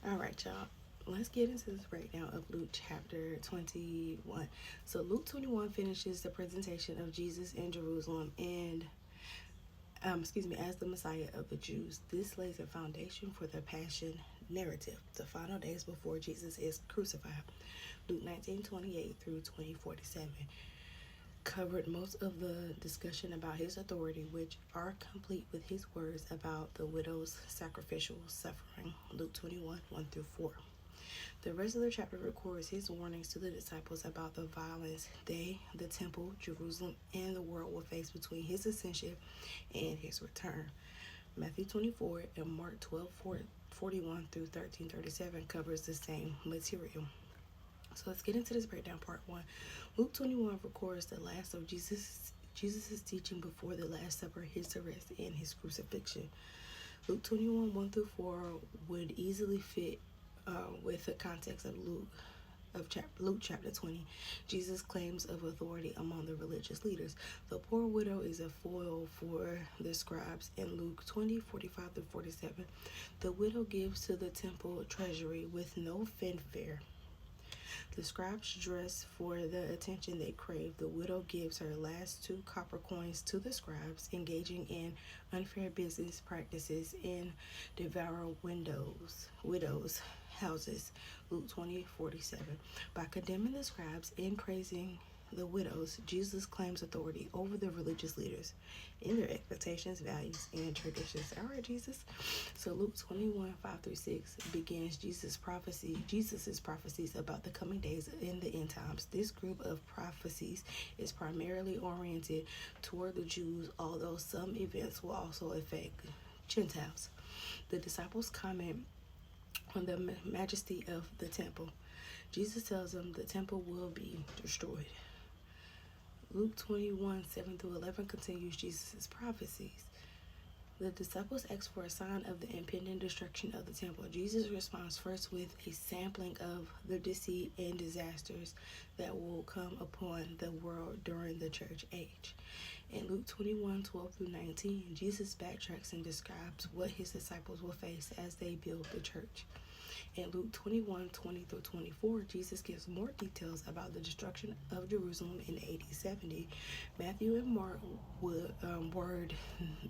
All right, y'all. Let's get into this breakdown of Luke chapter 21. So, Luke 21 finishes the presentation of Jesus in Jerusalem and as the Messiah of the Jews. This lays a foundation for the Passion narrative, the final days before Jesus is crucified. Luke 19:28 through 20:47 covered most of the discussion about his authority, which are complete with his words about the widow's sacrificial suffering. Luke 21 1 through 4. The rest of the chapter records his warnings to the disciples about the violence they, the temple, Jerusalem, and the world will face between his ascension and his return. Matthew 24 and Mark 12 41 through 13:37 covers the same material. So let's get into this breakdown. Part 1. Luke 21 records the last of Jesus' teaching before the Last Supper, his arrest, and his crucifixion. Luke 21 1 through 4 would easily fit with the context of Luke chapter 20, Jesus' claims of authority among the religious leaders. The poor widow is a foil for the scribes. In Luke 20:45 through 47, the widow gives to the temple treasury with no fanfare. The scribes dress for the attention they crave. The widow gives her last 2 copper coins to the scribes, engaging in unfair business practices in devouring widows' houses. Luke 20:47. By condemning the scribes and praising the widows, Jesus claims authority over the religious leaders in their expectations, values, and traditions. All right, Jesus. So Luke 21 5 through 6 begins Jesus's prophecies about the coming days in the end times. This group of prophecies is primarily oriented toward the Jews, although some events will also affect Gentiles. The disciples comment on the majesty of the temple. Jesus tells them the temple will be destroyed. Luke 21 7 through 11 continues Jesus' prophecies. The disciples ask for a sign of the impending destruction of the temple. Jesus responds first with a sampling of the deceit and disasters that will come upon the world during the church age. In Luke 21 12 through 19, Jesus backtracks and describes what his disciples will face as they build the church. In Luke 21 20 through 24, Jesus gives more details about the destruction of Jerusalem in AD 70. Matthew and Mark would word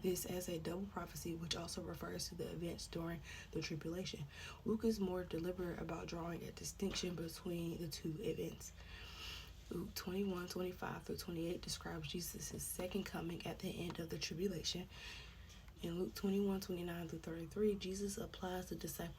this as a double prophecy, which also refers to the events during the tribulation. Luke is more deliberate about drawing a distinction between the two events. Luke 21 25 through 28 describes Jesus' second coming at the end of the tribulation. In Luke 21 29 through 33, Jesus applies the disciples'